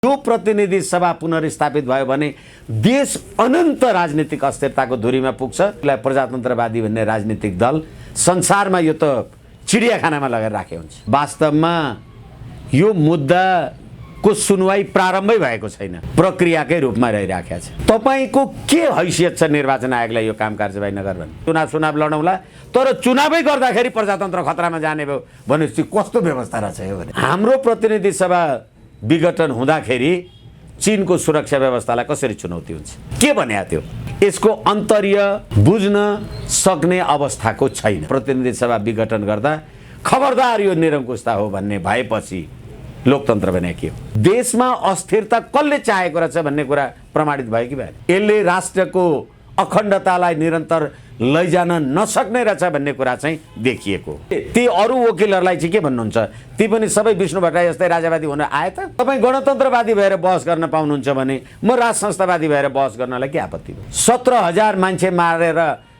यो प्रतिनिधि सभा पुनर्स्थापित भयो भने देश अनन्त राजनीतिक अस्थिरताको धुरीमा पुग्छ। प्रजातन्त्रवादी भन्ने राजनीतिक दल संसारमा यो त चिडियाखानामा लगेर राखे हुन्छ। वास्तवमा यो मुद्दाको सुनवाई प्रारम्भै भएको छैन, प्रक्रियाकै रूपमा रहिराखेको छ। तपाईको के हैसियत छ निर्वाचन आयोगलाई यो काम कारबाही नगर भन्ने? चुनाव लडौँला, तर चुनावै गर्दाखेरि प्रजातन्त्र खतरामा जाने भयो भनेपछि कस्तो व्यवस्था रहेछ यो भने? हाम्रो प्रतिनिधि सभा विघटन हुँदाखेरि चीनको सुरक्षा व्यवस्थालाई कसरी चुनौती हुन्छ? के भन्या थियो? यसको अन्तर्य बुझ्न सक्ने अवस्थाको छैन। प्रतिनिधि सभा विघटन गर्दा खबरदार यो निरङ्कुशता हो भन्ने भएपछि लोकतन्त्र भने के हो? देशमा अस्थिरता कसले चाहेको रहेछ भन्ने कुरा प्रमाणित भयो कि भएन? यसले राष्ट्रको अखण्डतालाई निरन्तर लैजान नसक्ने रहेछ भन्ने कुरा चाहिँ देखिएको। ती अरू वकिलहरूलाई चाहिँ के भन्नुहुन्छ? ती पनि सबै विष्णु भट्टराई जस्तै राजावादी हुन आए त? तपाईँ गणतन्त्रवादी भएर बहस गर्न पाउनुहुन्छ भने म राज संस्थावादी भएर बहस गर्नलाई के आपत्ति भयो? 17,000 मान्छे मारेर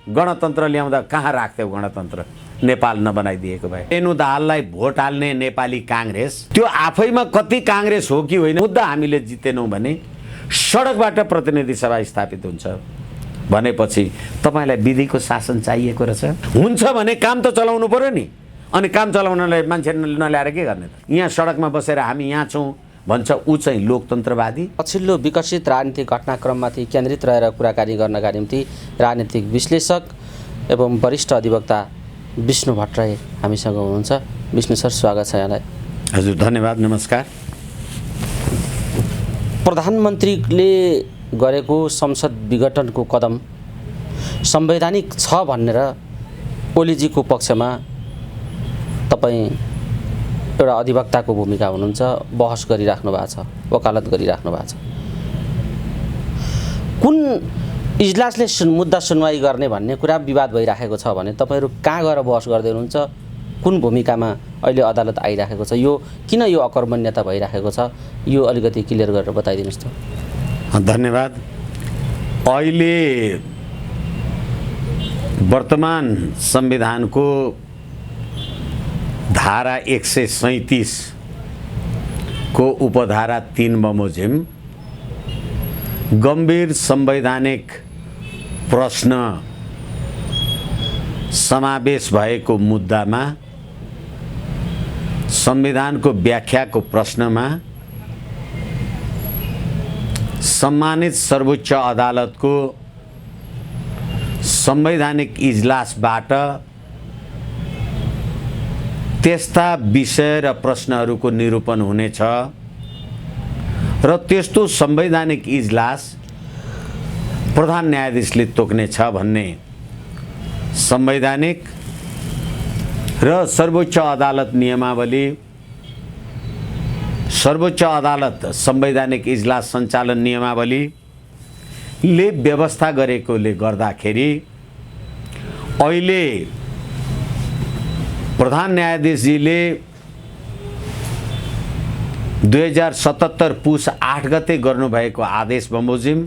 गणतन्त्र ल्याउँदा कहाँ राख्थ्यौ गणतन्त्र? नेपाल नबनाइदिएको भए। रेणु दाहाललाई भोट हाल्ने नेपाली काङ्ग्रेस त्यो आफैमा कति काङ्ग्रेस हो कि होइन, मुद्दा हामीले जितेनौँ भने सडकबाट प्रतिनिधि सभा स्थापित हुन्छ भनेपछि तपाईलाई विधिको शासन चाहिएको रहेछ। हुन्छ भने काम त चलाउनु पर्यो नि। अनि काम चलाउनलाई मान्छे नल्याएर के गर्ने त? यहाँ सडकमा बसेर हामी यहाँ छौँ भन्छ ऊ चाहिँ लोकतन्त्रवादी। पछिल्लो विकसित राजनीतिक घटनाक्रममाथि केन्द्रित रहेर कुराकानी गर्नका निम्ति राजनीतिक विश्लेषक एवं वरिष्ठ अधिवक्ता विष्णु भट्टराई हामीसँग हुनुहुन्छ। विष्णु सर, स्वागत छ यहाँलाई। हजुर, धन्यवाद, नमस्कार। प्रधानमन्त्रीले गरेको संसद विघटनको कदम संवैधानिक छ भनेर ओलीजीको पक्षमा तपाईँ एउटा अधिवक्ताको भूमिका हुनुहुन्छ, बहस गरिराख्नु भएको छ, वकालत गरिराख्नु भएको छ। कुन इजलासले मुद्दा सुनवाई गर्ने भन्ने कुरा विवाद भइराखेको छ भने तपाईँहरू कहाँ गएर बहस गर्दै हुनुहुन्छ? कुन भूमिकामा अहिले अदालत आइराखेको छ? यो किन यो अकर्मण्यता भइराखेको छ? यो अलिकति क्लियर गरेर बताइदिनुहोस् त। धन्यवाद। अहिले वर्तमान संविधानको धारा 137 को उपधारा 3 बमोजिम गम्भीर संवैधानिक प्रश्न समावेश भएको मुद्दामा संविधानको व्याख्याको प्रश्नमा सम्मानित सर्वोच्च अदालतको संवैधानिक इजलासबाट त्यस्ता विषय र प्रश्नहरूको निरूपण हुनेछ र त्यस्तो संवैधानिक इजलास प्रधान न्यायाधीशले तोक्नेछ भन्ने संवैधानिक र सर्वोच्च अदालत नियमावली, सर्वोच्च अदालत संवैधानिक इजलास सञ्चालन नियमावलीले व्यवस्था गरेकोले गर्दाखेरि अहिले प्रधान न्यायाधीशजीले 2077 पुस 8 गते गर्नुभएको आदेश बमोजिम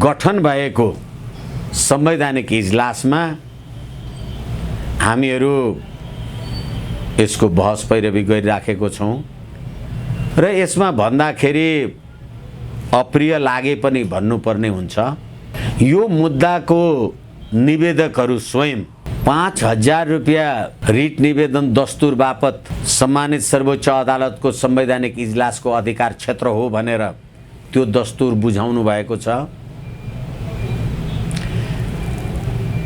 गठन भएको संवैधानिक इजलासमा हामीहरू यसको बहस पैरवी गरिराखेको छौँ र यसमा भन्दाखेरि अप्रिय लागे पनि भन्नुपर्ने हुन्छ। यो मुद्दाको निवेदकहरू स्वयं 5,000 रुपियाँ रिट निवेदन दस्तुर बापत सम्मानित सर्वोच्च अदालतको संवैधानिक इजलासको अधिकार क्षेत्र हो भनेर त्यो दस्तुर बुझाउनु भएको छ।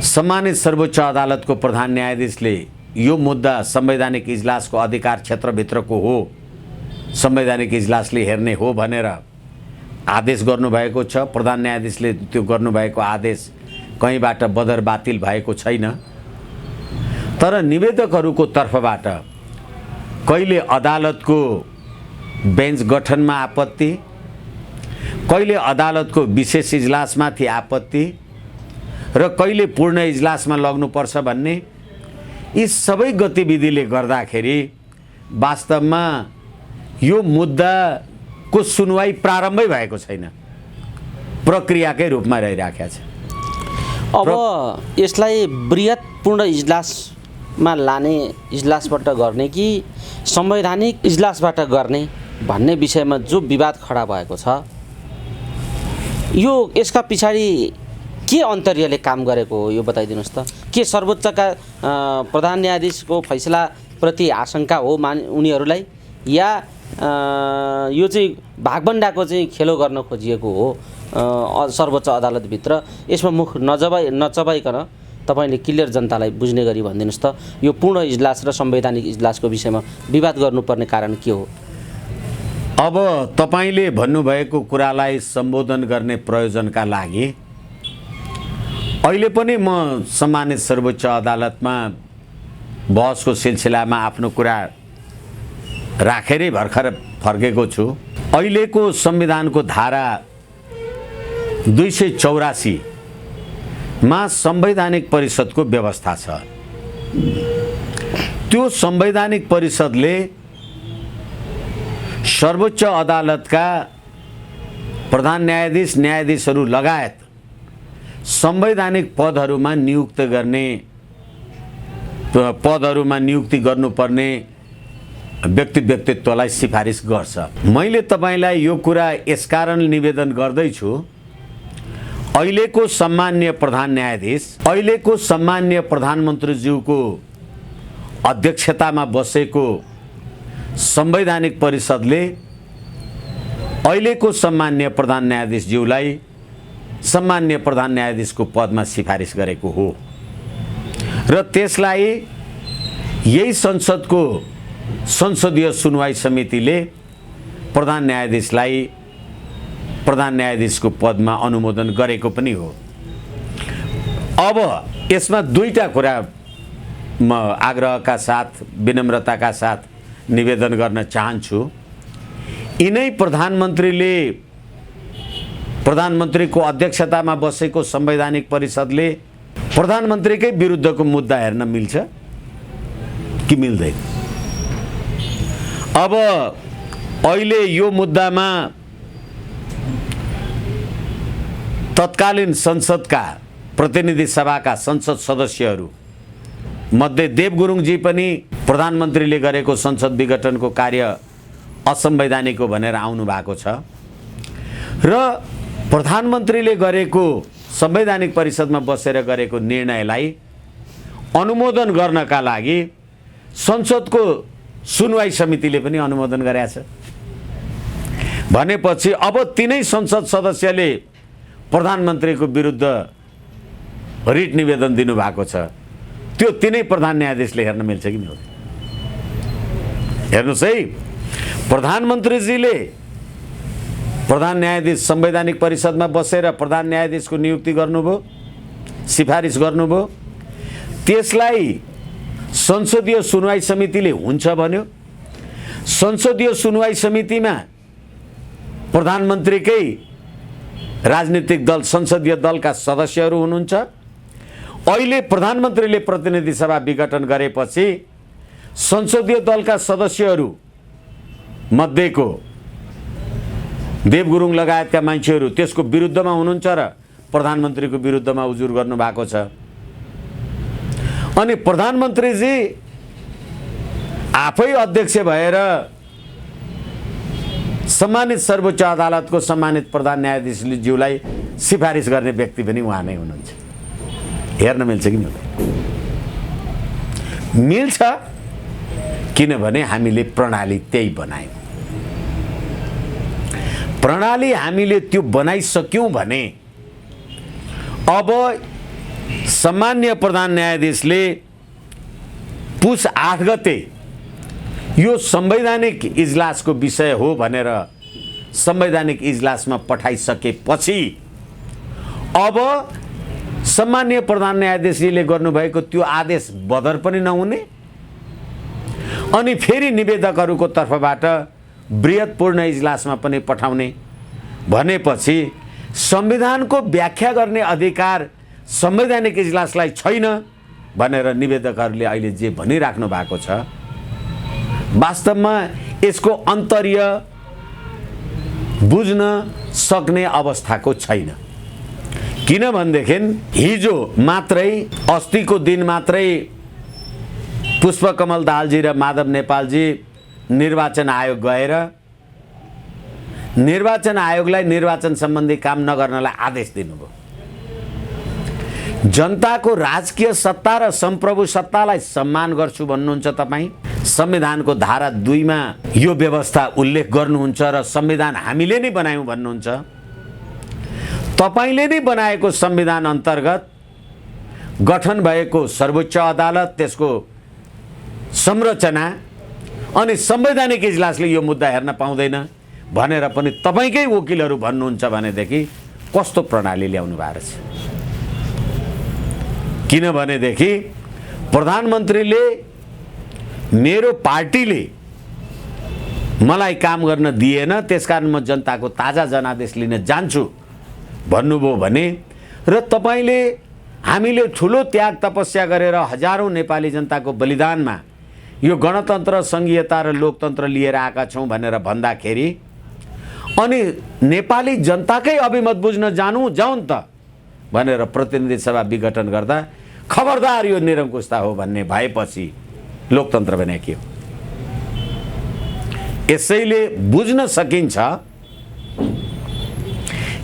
सम्मानित सर्वोच्च अदालतको प्रधान न्यायाधीशले यो मुद्दा संवैधानिक इजलासको अधिकार क्षेत्रभित्रको हो, संवैधानिक इजलासले हेर्ने हो भनेर आदेश गर्नुभएको छ। प्रधान न्यायाधीशले त्यो गर्नुभएको आदेश कहीँबाट बदर बातिल भएको छैन। तर निवेदकहरूको तर्फबाट कहिले अदालतको बेन्च गठनमा आपत्ति, कहिले अदालतको विशेष इजलासमाथि आपत्ति र कहिले पूर्ण इजलासमा लग्नुपर्छ भन्ने यी सबै गतिविधिले गर्दाखेरि वास्तवमा यो मुद्दाको सुनवाई प्रारम्भै भएको छैन, प्रक्रियाकै रूपमा रहिराखेको छ। अब यसलाई बृहत पूर्ण इजलास मा लाने इजलासबाट गर्ने कि संवैधानिक इजलासबाट गर्ने भन्ने विषयमा जो विवाद खडा भएको छ यो यसका पछाडि के अन्तर्यले काम गरेको हो यो बताइदिनुहोस् त। के सर्वोच्चका प्रधान न्यायाधीशको फैसलाप्रति आशंका हो उनीहरूलाई, या यो चाहिँ भागभण्डाको चाहिँ खेलो गर्न खोजिएको हो सर्वोच्च अदालतभित्र? यसमा मुख नचबाइकन तपाईँले क्लियर जनतालाई बुझ्ने गरी भनिदिनुहोस् त, यो पूर्ण इजलास र संवैधानिक इजलासको विषयमा विवाद गर्नुपर्ने कारण के हो? अब तपाईँले भन्नुभएको कुरालाई सम्बोधन गर्ने प्रयोजनका लागि अहिले पनि म सम्मानित सर्वोच्च अदालतमा बहसको सिलसिलामा आफ्नो कुरा राखेरै भर्खर फर्केको छु। अहिलेको संविधानको धारा 284 मा संवैधानिक परिषदको व्यवस्था छ। त्यो संवैधानिक परिषदले सर्वोच्च अदालतका प्रधान न्यायाधीश न्यायाधीशहरू लगायत संवैधानिक पदहरूमा नियुक्ति गर्नुपर्ने व्यक्तित्वलाई सिफारिस गर्छ। मैले तपाईँलाई यो कुरा यसकारण निवेदन गर्दैछु, अहिलेको सम्मान्य प्रधान न्यायाधीश, अहिलेको सम्मान्य प्रधानमन्त्रीज्यूको अध्यक्षतामा बसेको संवैधानिक परिषदले अहिलेको सम्मान्य प्रधान न्यायाधीशज्यूलाई सम्मान्य प्रधान न्यायाधीशको पदमा सिफारिस गरेको हो र त्यसलाई यही संसदको संसदीय सुनवाई समितिले प्रधान न्यायाधीशलाई प्रधान न्यायाधीशको पदमा अनुमोदन गरेको पनि हो। अब यसमा दुईटा कुरा म आग्रहका साथ विनम्रताका साथ निवेदन गर्न चाहन्छु। यिनै प्रधानमन्त्रीको अध्यक्षतामा बसेको संवैधानिक परिषदले प्रधानमन्त्रीकै विरुद्धको मुद्दा हेर्न मिल्छ कि मिल्दैन? अब अहिले यो मुद्दामा तत्कालीन संसदका प्रतिनिधि सभाका संसद सदस्यहरू मध्ये देव गुरुङजी पनि प्रधानमन्त्रीले गरेको संसद विघटनको कार्य असंवैधानिक हो भनेर आउनु भएको छ र प्रधानमन्त्रीले गरेको संवैधानिक परिषदमा बसेर गरेको निर्णयलाई अनुमोदन गर्नका लागि संसदको सुनवाई समितिले पनि अनुमोदन गरेछ भनेपछि अब तिनै संसद सदस्यले प्रधानमन्त्रीको विरुद्ध रिट निवेदन दिनुभएको छ। त्यो तिनै प्रधान न्यायाधीशले हेर्न मिल्छ कि मिल्दैन? हेर्नुहोस् है, प्रधानमन्त्रीजीले प्रधान न्यायाधीश संवैधानिक परिषदमा बसेर प्रधान न्यायाधीशको नियुक्ति गर्नुभयो, सिफारिस गर्नुभयो, त्यसलाई संसदीय सुनवाई समितिले हुन्छ भन्यो। संसदीय सुनवाई समितिमा प्रधानमन्त्रीकै राजनीतिक दल संसदीय दलका सदस्यहरू हुनुहुन्छ। अहिले प्रधानमन्त्रीले प्रतिनिधि सभा विघटन गरेपछि संसदीय दलका सदस्यहरू मध्येको देव गुरुङ लगायतका मान्छेहरू त्यसको विरुद्धमा हुनुहुन्छ र प्रधानमन्त्रीको विरुद्धमा उजुर गर्नु भएको छ। अनि प्रधानमन्त्रीजी आफै अध्यक्ष भएर सम्मानित सर्वोच्च अदालतको सम्मानित प्रधान न्यायाधीशज्यूलाई सिफारिस गर्ने व्यक्ति पनि उहाँ नै हुनुहुन्छ। हेर्न मिल्छ कि मिल्दैन? मिल्छ, किनभने हामीले प्रणाली त्यही बनायौँ। प्रणाली हामीले त्यो बनाइसक्यौँ भने अब सम्मान्य प्रधान न्यायाधीशले पुस 8 गते यो संवैधानिक इजलासको विषय हो भनेर संवैधानिक इजलासमा पठाइसकेपछि अब सम्मान्य प्रधान न्यायाधीशले गर्नुभएको त्यो आदेश बदर पनि नहुने अनि फेरि निवेदकहरूको तर्फबाट बृहत्पूर्ण इजलासमा पनि पठाउने भनेपछि संविधानको व्याख्या गर्ने अधिकार संवैधानिक इजलासलाई छैन भनेर निवेदकहरूले अहिले जे भनिराख्नु भएको छ, वास्तवमा यसको अन्तर्य बुझ्न सक्ने अवस्थाको छैन। किनभनेदेखि हिजो मात्रै, अस्तिको दिन मात्रै पुष्पकमल दाहालजी र माधव नेपालजी निर्वाचन आयोग गएर निर्वाचन आयोगलाई निर्वाचन सम्बन्धी काम नगर्नलाई आदेश दिनुभयो। जनताको राजकीय सत्ता र सम्प्रभु सत्तालाई सम्मान गर्छु भन्नुहुन्छ तपाईँ। संविधानको धारा 2 मा यो व्यवस्था उल्लेख गर्नुहुन्छ र संविधान हामीले नै बनायौँ भन्नुहुन्छ। तपाईँले नै बनाएको संविधान अन्तर्गत गठन भएको सर्वोच्च अदालत, त्यसको संरचना अनि संवैधानिक इजलासले यो मुद्दा हेर्न पाउँदैन भनेर पनि तपाईँकै वकिलहरू भन्नुहुन्छ भनेदेखि कस्तो प्रणाली ल्याउनु भएको छ? किनभनेदेखि प्रधानमन्त्रीले मेरो पार्टीले मलाई काम गर्न दिएन, त्यसकारण म जनताको ताजा जनादेश लिन जान्छु भन्नुभयो भने र तपाईँले हामीले ठुलो त्याग तपस्या गरेर हजारौँ नेपाली जनताको बलिदानमा यो गणतन्त्र, संघीयता र लोकतन्त्र लिएर आएका छौँ भनेर भन्दाखेरि अनि नेपाली जनताकै अभिमत बुझ्न जाउन् त भनेर प्रतिनिधि सभा विघटन गर्दा खबरदार यो निरङ्कुशता हो भन्ने भएपछि लोकतन्त्र भने के हो? यसैले बुझ्न सकिन्छ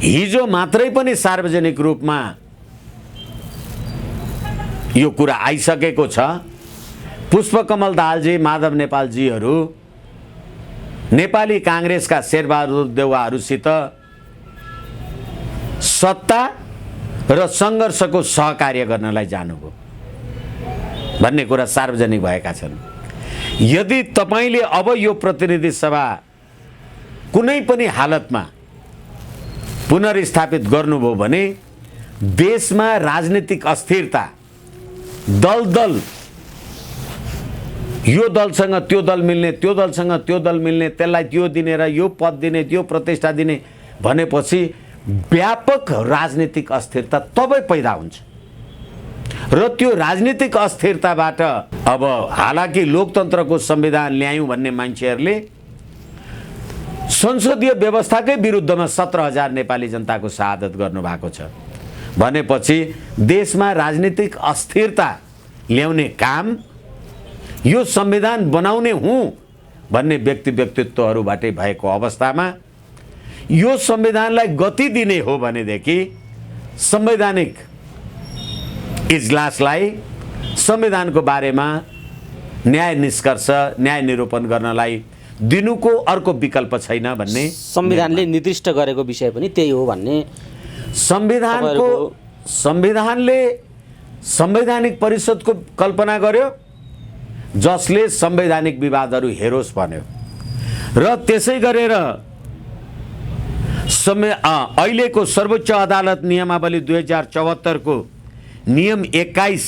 हिजो मात्रै पनि सार्वजनिक रूपमा यो कुरा आइसकेको छ। पुष्पकमल दाहालजी, माधव नेपालजीहरू नेपाली काङ्ग्रेसका शेरबहादुर देउवाहरूसित सत्ता र सङ्घर्षको सहकार्य गर्नलाई जानुभयो भन्ने कुरा सार्वजनिक भएका छन्। यदि तपाईँले अब यो प्रतिनिधि सभा कुनै पनि हालतमा पुनर्स्थापित गर्नुभयो भने देशमा राजनीतिक अस्थिरता, दल यो दलसँग त्यो दल मिल्ने, त्यो दलसँग त्यो दल मिल्ने, त्यसलाई त्यो दिने र यो पद दिने, त्यो प्रतिष्ठा दिने भनेपछि व्यापक राजनीतिक अस्थिरता तबै पैदा हुन्छ र त्यो राजनीतिक अस्थिरताबाट अब हालाकि लोकतन्त्रको संविधान ल्यायौँ भन्ने मान्छेहरूले संसदीय व्यवस्थाकै विरुद्धमा 17,000 नेपाली जनताको शहादत गर्नुभएको छ भनेपछि देशमा राजनीतिक अस्थिरता ल्याउने काम यो संविधान बनाउने हुँ भन्ने व्यक्तित्वहरूबाटै भएको अवस्थामा यो संविधानलाई गति दिने हो भनेदेखि संवैधानिक इजलासलाई संविधानको बारेमा न्याय निष्कर्ष, न्याय निरूपण गर्नलाई दिनुको अर्को विकल्प छैन भन्ने संविधानले निर्दिष्ट गरेको विषय पनि त्यही हो भन्ने संविधानले संवैधानिक परिषदको कल्पना गर्यो जसले संवैधानिक विवादहरू हेरोस् भन्यो र त्यसै गरेर अहिलेको सर्वोच्च अदालत नियमावली 2074 को नियम 21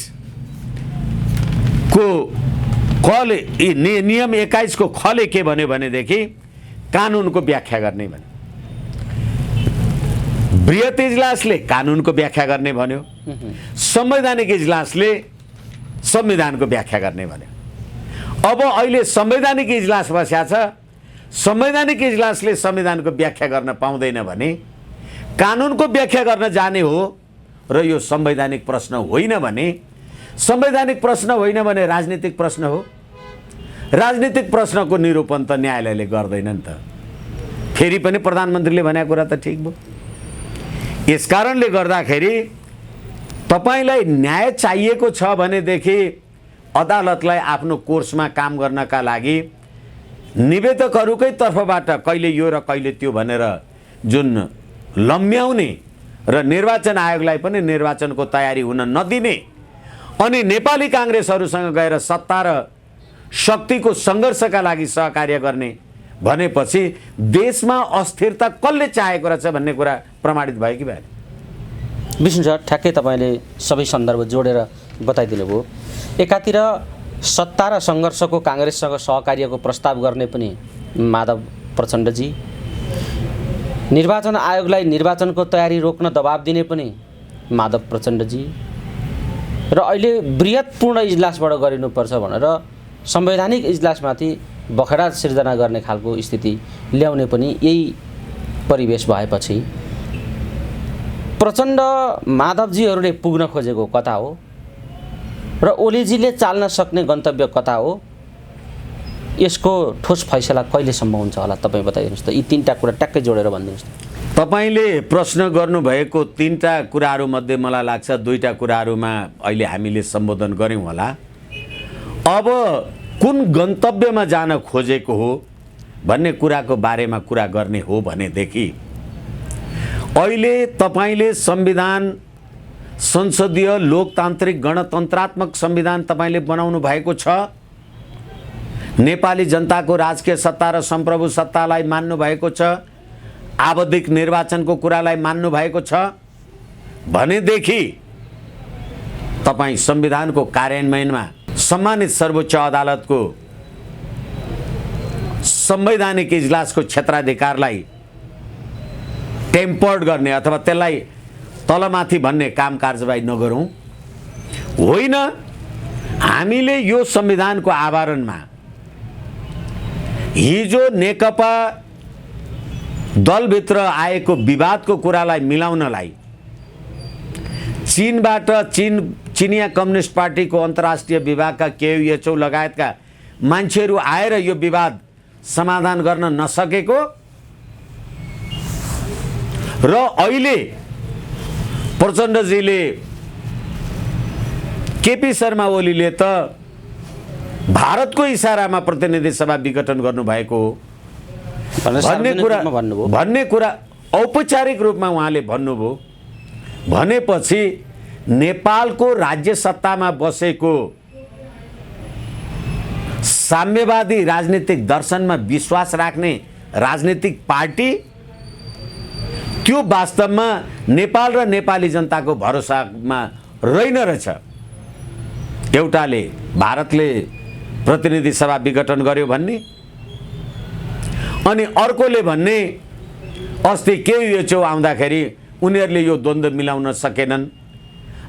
को खले नियम 21 को खले के भन्यो भनेदेखि कानुनको व्याख्या गर्ने भन्यो। बृहत इजलासले कानुनको व्याख्या गर्ने भन्यो, संवैधानिक इजलासले संविधानको व्याख्या गर्ने भन्यो। अब अहिले संवैधानिक इजलास बस्या छ, संवैधानिक इजलासले संविधानको व्याख्या गर्न पाउँदैन भने कानुनको व्याख्या गर्न जाने हो र यो संवैधानिक प्रश्न होइन भने, संवैधानिक प्रश्न होइन भने राजनीतिक प्रश्न हो। राजनीतिक प्रश्नको निरूपण त न्यायालयले गर्दैन नि त। फेरि पनि प्रधानमन्त्रीले भनेको कुरा त ठिक भयो। यसकारणले गर्दाखेरि तपाईलाई न्याय चाहिएको छ भनेदेखि अदालतलाई आफ्नो कोर्समा काम गर्नका लागि निवेदकहरूकै तर्फबाट कहिले यो र कहिले त्यो भनेर जुन लम्ब्याउने र निर्वाचन आयोगलाई पनि निर्वाचनको तयारी हुन नदिने अनि नेपाली काङ्ग्रेसहरूसँग गएर सत्ता र शक्तिको सङ्घर्षका लागि सहकार्य गर्ने भनेपछि देशमा अस्थिरता कसले चाहेको रहेछ भन्ने कुरा प्रमाणित भयो कि भएन? विष्णु सर, ठ्याक्कै तपाईँले सबै सन्दर्भ जोडेर बताइदिनु भयो। एकातिर सत्ता र सङ्घर्षको काङ्ग्रेससँग सहकार्यको प्रस्ताव गर्ने पनि माधव प्रचण्डजी, निर्वाचन आयोगलाई निर्वाचनको तयारी रोक्न दबाब दिने पनि माधव प्रचण्डजी र अहिले बृहत पूर्ण इजलासबाट गरिनुपर्छ भनेर संवैधानिक इजलासमाथि बखेडा सिर्जना गर्ने खालको स्थिति ल्याउने पनि यही परिवेश भएपछि प्रचण्ड माधवजीहरूले पुग्न खोजेको कता हो र ओलीजीले चाल्न सक्ने गन्तव्य कता हो, यसको ठोस फैसला कहिलेसम्म हुन्छ होला तपाईँ बताइदिनुहोस् त। यी तीनटा कुरा ट्याक्कै जोडेर भनिदिनुहोस् त। तपाईँले प्रश्न गर्नुभएको तीनटा कुराहरूमध्ये मलाई लाग्छ दुईटा कुराहरूमा अहिले हामीले सम्बोधन गऱ्यौँ होला। अब कुन गन्तव्यमा जान खोजेको हो भन्ने कुराको बारेमा कुरा गर्ने हो भनेदेखि अहिले तपाईँले संविधान, संसदीय लोकतान्त्रिक गणतन्त्रात्मक संविधान तपाईँले बनाउनु भएको छ। नेपाली जनताको राजकीय सत्ता र सम्प्रभु सत्तालाई मान्नु भएको छ। आवधिक निर्वाचनको कुरालाई मान्नु भएको छ भनेदेखि तपाईँ संविधानको कार्यान्वयनमा सम्मानित सर्वोच्च अदालतको संवैधानिक इजलासको क्षेत्राधिकारलाई टेम्पर्ड गर्ने अथवा त्यसलाई तलमाथि भन्ने काम कारबाही नगरौँ। होइन, हामीले यो संविधानको आवरणमा हिजो नेकपा दलभित्र आएको विवादको कुरालाई मिलाउनलाई चीनबाट चिनिया कम्युनिस्ट पार्टीको अन्तर्राष्ट्रिय विभागका केयुएचओ लगायतका मान्छेहरू आएर यो विवाद समाधान गर्न नसकेको र अहिले प्रचण्डजीले केपी शर्मा ओलीले त भारतको इसारामा प्रतिनिधि सभा विघटन गर्नुभएको हो भन्ने कुरा औपचारिक रूपमा उहाँले भन्नुभयो भनेपछि नेपालको राज्य सत्तामा बसेको साम्यवादी राजनीतिक दर्शनमा विश्वास राख्ने राजनीतिक पार्टी त्यो वास्तवमा नेपाल र नेपाली जनताको भरोसामा रहेन रहेछ। एउटाले भारतले प्रतिनिधि सभा विघटन गर्यो भन्ने अनि अर्कोले भन्ने अस्ति केयुएचओ आउँदाखेरि उनीहरूले यो द्वन्द्व मिलाउन सकेनन्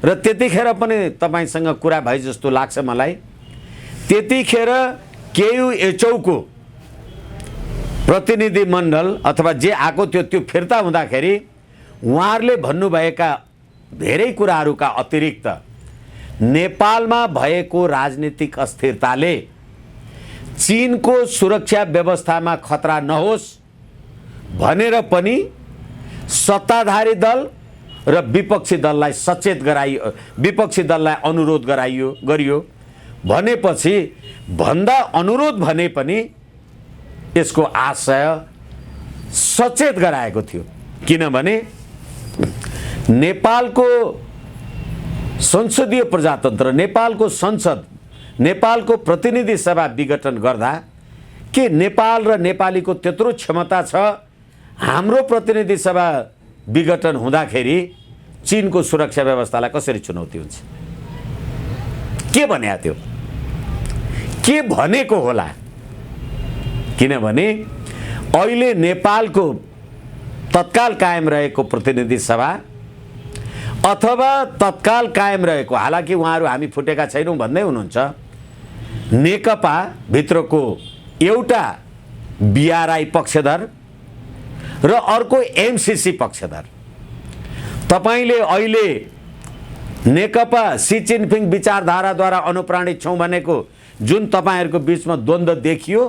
र त्यतिखेर पनि तपाईसँग कुरा भए जस्तो लाग्छ मलाई। त्यतिखेर केयुएचओको प्रतिनिधि मण्डल अथवा जे आएको त्यो फिर्ता हुँदाखेरि उहाँहरूले भन्नुभएका धेरै कुराहरूका अतिरिक्त नेपालमा भएको राजनीतिक अस्थिरताले चीनको सुरक्षा व्यवस्थामा खतरा नहोस् भनेर पनि सत्ताधारी दल र विपक्षी दललाई सचेत गराइयो, विपक्षी दललाई अनुरोध गरियो भनेपछि भन्दा अनुरोध भने पनि यसको आशय सचेत गराएको थियो। किनभने नेपालको संसदीय प्रजातन्त्र, नेपालको संसद, नेपालको प्रतिनिधि सभा विघटन गर्दा के नेपाल र नेपालीको त्यत्रो क्षमता छ हाम्रो प्रतिनिधि सभा विघटन हुँदाखेरि चीनको सुरक्षा व्यवस्थालाई कसरी चुनौती हुन्छ? के भन्या थियो? के भनेको होला? किनभने अहिले नेपालको तत्काल कायम रहेको प्रतिनिधि सभा अथवा तत्काल कायम रहेको, हालाकि उहाँहरू हामी फुटेका छैनौँ भन्दै हुनुहुन्छ, नेकपा भित्रको एउटा बिआरआई पक्षधर र अर्को एमसीसी पक्षधर। तपाईले अहिले नेकपा सी जिनपिङ विचारधाराद्वारा अनुप्राणित छौँ भनेको जुन तपाईहरूको बीचमा द्वन्द्व देखियो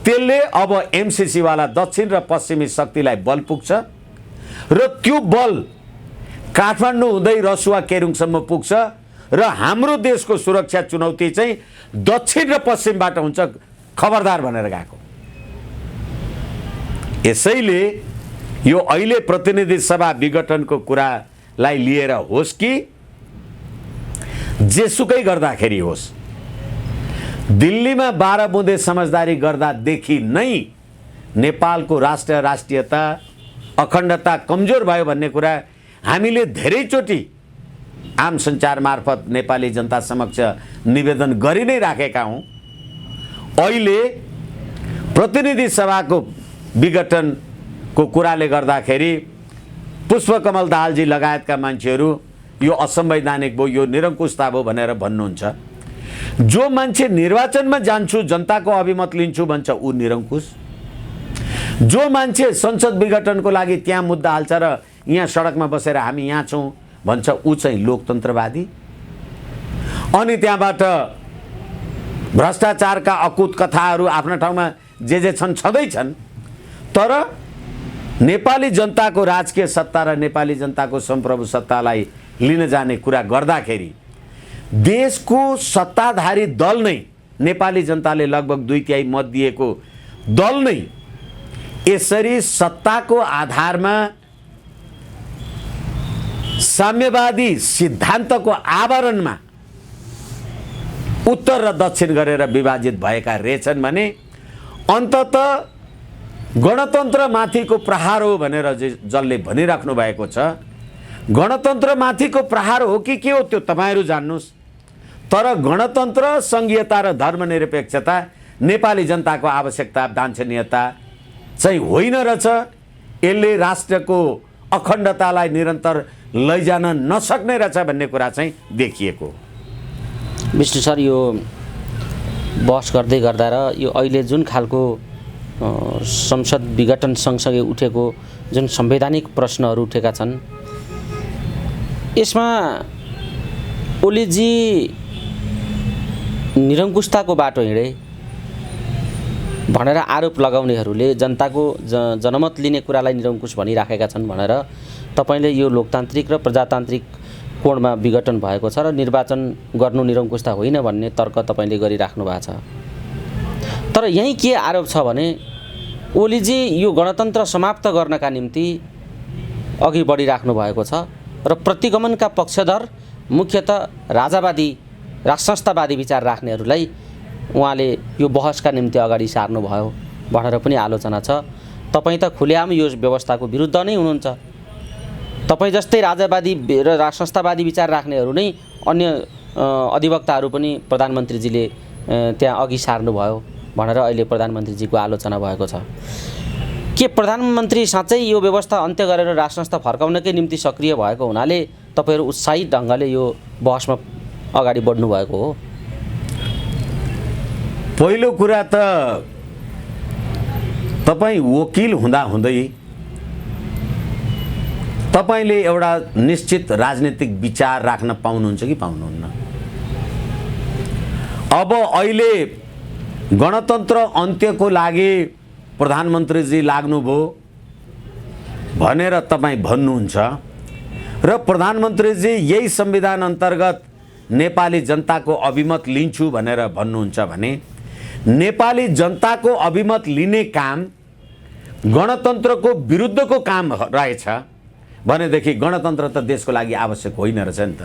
त्यसले अब एमसीसी वाला दक्षिण र पश्चिमी शक्तिलाई बल पुग्छ र त्यो बल काठमाडौँ हुँदै रसुवा केरुङसम्म पुग्छ र हाम्रो देशको सुरक्षा चुनौती चाहिँ दक्षिण र पश्चिमबाट हुन्छ, खबरदार भनेर गएको। यसैले यो अहिले प्रतिनिधि सभा विघटनको कुरालाई लिएर होस् कि जेसुकै गर्दाखेरि होस्, दिल्लीमा 12 बुँदे समझदारी गर्दादेखि नै नेपालको राष्ट्रियता अखण्डता कमजोर भयो भन्ने कुरा हामीले धेरैचोटि आम सञ्चार मार्फत नेपाली जनता समक्ष निवेदन गरि नै राखेका हौँ। अहिले प्रतिनिधि सभाको विघटनको कुराले गर्दाखेरि पुष्पकमल दाहालजी लगायतका मान्छेहरू यो असंवैधानिक भयो, यो निरङ्कुशता भयो भनेर भन्नुहुन्छ। जो मान्छे निर्वाचनमा जान्छु जनताको अभिमत लिन्छु भन्छ ऊ निरङ्कुश, जो मान्छे संसद विघटनको लागि त्यहाँ मुद्दा हाल्छ र यहाँ सडकमा बसेर हामी यहाँ छौँ भन्छ ऊ चाहिँ लोकतन्त्रवादी। अनि त्यहाँबाट भ्रष्टाचारका अकुत कथाहरू आफ्ना ठाउँमा जे छन् छँदैछन्। तर नेपाली जनताको राजकीय सत्ता र नेपाली जनताको सम्प्रभु सत्तालाई लिन जाने कुरा गर्दाखेरि देशको सत्ताधारी दल नै, नेपाली जनताले लगभग 2/3 मत दिएको दल नै यसरी सत्ताको आधारमा साम्यवादी सिद्धान्तको आवरणमा उत्तर र दक्षिण गरेर विभाजित भएका रहेछन् भने अन्ततः गणतन्त्रमाथिको प्रहार हो भनेर जसले भनिराख्नु भएको छ, गणतन्त्रमाथिको प्रहार हो कि के हो त्यो तपाईहरू जान्नुहोस्। तर गणतन्त्र, सङ्घीयता र धर्मनिरपेक्षता नेपाली जनताको आवश्यकता, वाञ्छनीयता चाहिँ होइन रहेछ। यसले राष्ट्रको अखण्डतालाई निरन्तर लैजान नसक्ने रहेछ भन्ने कुरा चाहिँ देखिएको। विष्णु सर, यो बहस गर्दै गर्दा र यो अहिले जुन खालको संसद विघटन सँगसँगै उठेको जुन संवैधानिक प्रश्नहरू उठेका छन्, यसमा ओलीजी निरङ्कुशताको बाटो हिँडे भनेर आरोप लगाउनेहरूले जनताको जनमत लिने कुरालाई निरङ्कुश भनिराखेका छन् भनेर तपाईँले यो लोकतान्त्रिक र प्रजातान्त्रिक कोणमा विघटन भएको छ र निर्वाचन गर्नु निरङ्कुशता होइन भन्ने तर्क तपाईँले गरिराख्नु भएको छ। तर यहीँ के आरोप छ भने ओलीजी यो गणतन्त्र समाप्त गर्नका निम्ति अघि बढिराख्नु भएको छ र प्रतिगमनका पक्षधर मुख्यतः राजावादी राष्ट्रसंस्थावादी विचार राख्नेहरूलाई उहाँले यो बहसका निम्ति अगाडि सार्नुभयो भनेर पनि आलोचना छ। तपाईँ त खुलेआम यो व्यवस्थाको विरुद्ध नै हुनुहुन्छ। तपाईँ जस्तै राजावादी र राष्ट्रसंस्थावादी विचार राख्नेहरू नै अन्य अधिवक्ताहरू पनि प्रधानमन्त्रीजीले त्यहाँ अघि सार्नुभयो भनेर अहिले प्रधानमन्त्रीजीको आलोचना भएको छ। के प्रधानमन्त्री साँच्चै यो व्यवस्था अन्त्य गरेर राष्ट्रसंस्था फर्काउनकै निम्ति सक्रिय भएको हुनाले तपाईँहरू उत्साहित ढङ्गले यो बहसमा अगाडि बढ्नु भएको हो? पहिलो कुरा त तपाईँ वकिल हुँदाहुँदै तपाईँले एउटा निश्चित राजनीतिक विचार राख्न पाउनुहुन्छ कि पाउनुहुन्न? अब अहिले गणतन्त्र अन्त्यको लागि प्रधानमन्त्रीजी लाग्नुभयो भनेर तपाईँ भन्नुहुन्छ र प्रधानमन्त्रीजी यही संविधान अन्तर्गत नेपाली जनताको अभिमत लिन्छु भनेर भन्नुहुन्छ भने नेपाली जनताको अभिमत लिने काम गणतन्त्रको विरुद्धको काम रहेछ भनेदेखि गणतन्त्र त देशको लागि आवश्यक होइन रहेछ नि त।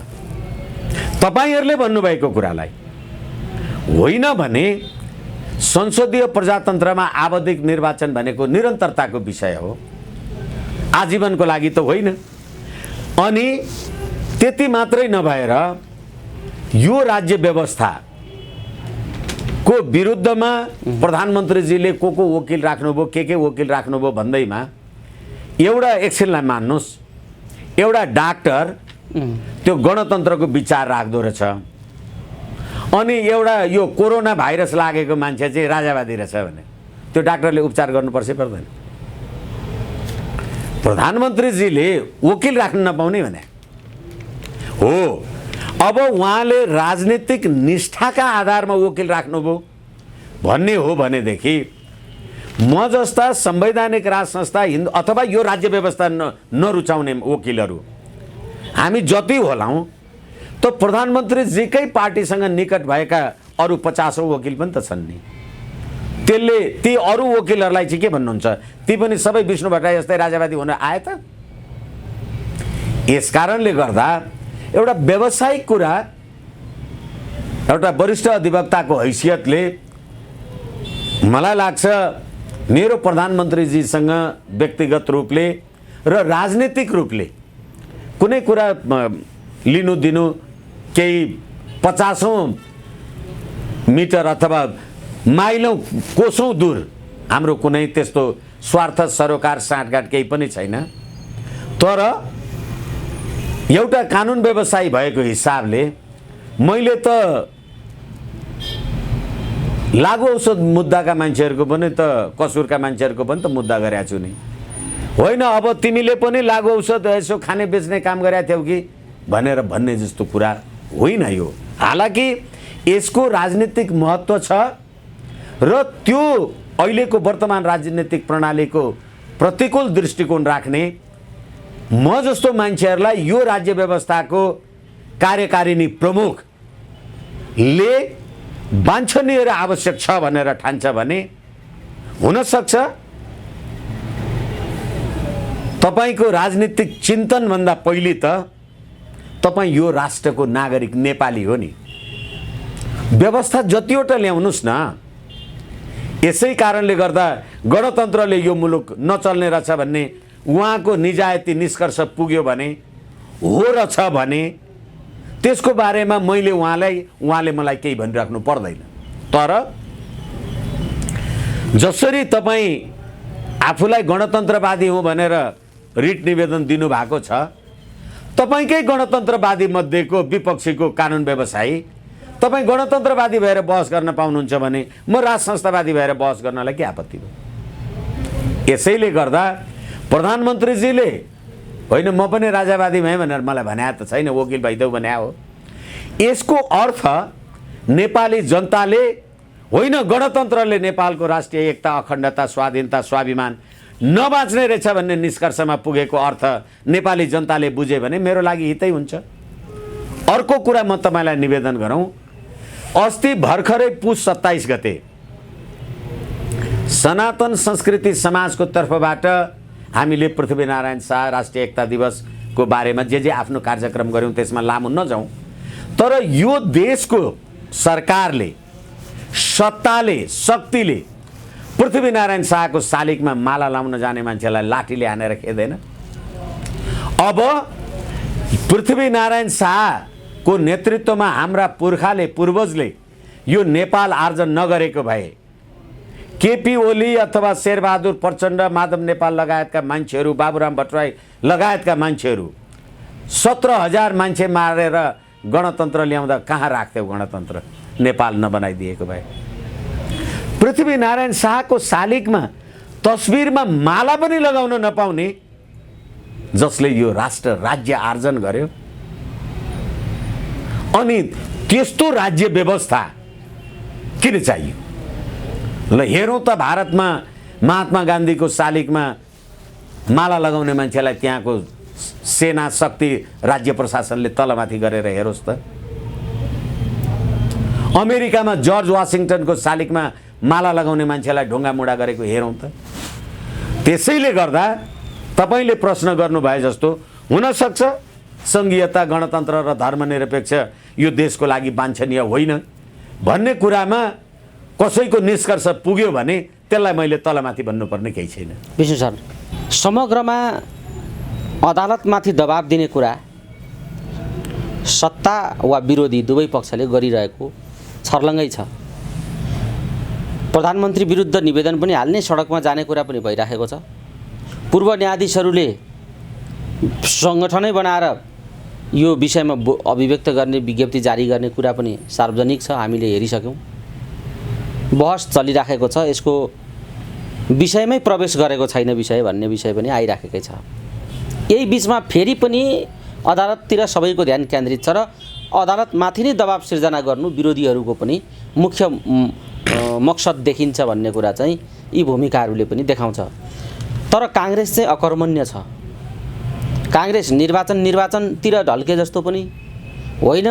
तपाईँहरूले भन्नुभएको कुरालाई होइन भने संसदीय प्रजातन्त्रमा आवधिक निर्वाचन भनेको निरन्तरताको विषय हो, आजीवनको लागि त होइन। अनि त्यति मात्रै नभएर यो राज्य व्यवस्थाको विरुद्धमा प्रधानमन्त्रीजीले को वकिल राख्नुभयो, के वकिल राख्नुभयो भन्दैमा एउटा एकछिनलाई मान्नुहोस्, एउटा डाक्टर त्यो गणतन्त्रको विचार राख्दो रहेछ, अनि एउटा यो कोरोना भाइरस लागेको मान्छे चाहिँ राजावादी रहेछ भने त्यो डाक्टरले उपचार गर्नुपर्छ पर्दैन? प्रधानमन्त्रीजीले वकिल राख्न नपाउने भने हो। अब उहाँले राजनीतिक निष्ठाका आधारमा वकिल राख्नुभयो भन्ने हो भनेदेखि म जस्ता संवैधानिक राज संस्था हिन्दू अथवा यो राज्य व्यवस्था नरुचाउने वकिलहरू हामी जति होलाौँ त प्रधानमन्त्रीजीकै पार्टीसँग निकट भएका अरू 50औं वकिल पनि त छन् नि। त्यसले ती अरू वकिलहरूलाई चाहिँ के भन्नुहुन्छ? ती पनि सबै विष्णु भट्टराई जस्तै राजावादी हुन आए त? यस कारणले गर्दा एउटा व्यावसायिक कुरा, एउटा वरिष्ठ अधिवक्ताको हैसियतले मलाई लाग्छ मेरो प्रधानमन्त्रीजीसँग व्यक्तिगत रूपले र राजनीतिक रूपले कुनै कुरा लिनु दिनु केही 50औं मिटर अथवा माइलौं कोसौं दूर हाम्रो कुनै त्यस्तो स्वार्थ सरोकार साँठगाँठ केही पनि छैन। तर एउटा कानुन व्यवसायी भएको हिसाबले मैले त लागु औषध मुद्दाका मान्छेहरूको पनि त कसुरका मान्छेहरूको पनि त मुद्दा गरेका छु नि। होइन अब तिमीले पनि लागु औषध यसो खाने बेच्ने काम गरेका थियौ कि भनेर भन्ने जस्तो कुरा होइन। यो हालांकि यसको राजनीतिक महत्त्व छ र त्यो अहिलेको वर्तमान राजनीतिक प्रणालीको प्रतिकूल दृष्टिकोण राख्ने म जस्तो मान्छेहरूलाई यो राज्य व्यवस्थाको कार्यकारिणी प्रमुखले वाञ्छनीय र आवश्यक छ भनेर ठान्छ भने हुन सक्छ तपाईको राजनीतिक चिन्तनभन्दा पहिले त तपाईँ यो राष्ट्रको नागरिक नेपाली हो नि। व्यवस्था जतिवटा ल्याउनुस् न, यसै कारणले गर्दा गणतन्त्रले यो मुलुक नचल्ने रहेछ भन्ने उहाँको निजायती निष्कर्ष पुग्यो भने हो रहेछ भने त्यसको बारेमा उहाँले मलाई केही भनिराख्नु पर्दैन। तर जसरी तपाईँ आफूलाई गणतन्त्रवादी हुँ भनेर रिट निवेदन दिनुभएको छ, तपाईकै गणतन्त्रवादी मध्येको विपक्षीको कानुन व्यवसायी तपाईँ गणतन्त्रवादी भएर बहस गर्न पाउनुहुन्छ भने म राज संस्थावादी भएर बहस गर्नलाई के आपत्ति हो। यसैले गर्दा प्रधानमन्त्रीजीले होइन म पनि राजावादी भएँ भनेर मलाई भने त छैन, वकिल भइदेऊ भने हो। यसको अर्थ नेपाली जनताले होइन गणतन्त्रले नेपालको राष्ट्रिय एकता, अखण्डता, स्वाधीनता, स्वाभिमान नबाँच्ने रहेछ भन्ने निष्कर्षमा पुगेको अर्थ नेपाली जनताले बुझे भने मेरो लागि हितै हुन्छ। अर्को कुरा म तपाईँलाई निवेदन गरौँ, अस्ति भर्खरै पुस 27 गते सनातन संस्कृति समाजको तर्फबाट हामीले पृथ्वीनारायण शाह राष्ट्रिय एकता दिवसको बारेमा जे आफ्नो कार्यक्रम गऱ्यौँ, त्यसमा लामो नजाउँ। तर यो देशको सरकारले, सत्ताले, शक्तिले पृथ्वीनारायण शाहको शालिगमा माला लाउन जाने मान्छेलाई लाठीले हानेर खेदैन। अब पृथ्वीनारायण शाहको नेतृत्वमा हाम्रा पुर्खाले, पूर्वजले यो नेपाल आर्जन नगरेको भए केपी ओली अथवा शेरबहादुर प्रचण्ड, माधव नेपाल लगायतका मान्छेहरू, बाबुराम भट्टराई लगायतका मान्छेहरू 17,000 मान्छे मारेर गणतन्त्र ल्याउँदा कहाँ राख्थ्यौ गणतन्त्र नेपाल नबनाइदिएको भए। पृथ्वीनारायण शाहको शालिगमा तस्बिरमा माला पनि लगाउन नपाउने जसले यो राष्ट्र राज्य आर्जन गर्यो, अनि त्यस्तो राज्य व्यवस्था किन चाहियो? ल हेरौँ त भारतमा महात्मा गान्धीको शालिगमा माला लगाउने मान्छेलाई त्यहाँको सेना, शक्ति, राज्य प्रशासनले तलमाथि गरेर हेरोस् त। अमेरिकामा जर्ज वाशिङटनको शालिगमा माला लगाउने मान्छेलाई ढुङ्गा मुढा गरेको हेरौँ त। त्यसैले गर्दा तपाईँले प्रश्न गर्नु भए जस्तो हुनसक्छ सङ्घीयता, गणतन्त्र र धर्मनिरपेक्ष यो देशको लागि वाञ्छनीय होइन भन्ने कुरामा कसैको निष्कर्ष पुग्यो भने त्यसलाई मैले तलमाथि भन्नुपर्ने केही छैन। विष्णु सर, समग्रमा अदालतमाथि दबाब दिने कुरा सत्ता वा विरोधी दुवै पक्षले गरिरहेको छर्लङ्गै छ। प्रधानमन्त्री विरुद्ध निवेदन पनि हाल्ने, सडकमा जाने कुरा पनि भइराखेको छ। पूर्व न्यायाधीशहरूले सङ्गठनै बनाएर यो विषयमा अभिव्यक्त गर्ने, विज्ञप्ति जारी गर्ने कुरा पनि सार्वजनिक छ, हामीले हेरिसक्यौँ। बहस चलिराखेको छ, यसको विषयमै प्रवेश गरेको छैन विषय भन्ने विषय पनि आइराखेकै छ। यही बिचमा फेरि पनि अदालततिर सबैको ध्यान केन्द्रित छ र अदालतमाथि नै दबाब सिर्जना गर्नु विरोधीहरूको पनि मुख्य मकसद देखिन्छ भन्ने कुरा चाहिँ यी भूमिकाहरूले पनि देखाउँछ। तर काङ्ग्रेस चाहिँ अकर्मण्य छ। काङ्ग्रेस निर्वाचनतिर ढल्के जस्तो पनि होइन,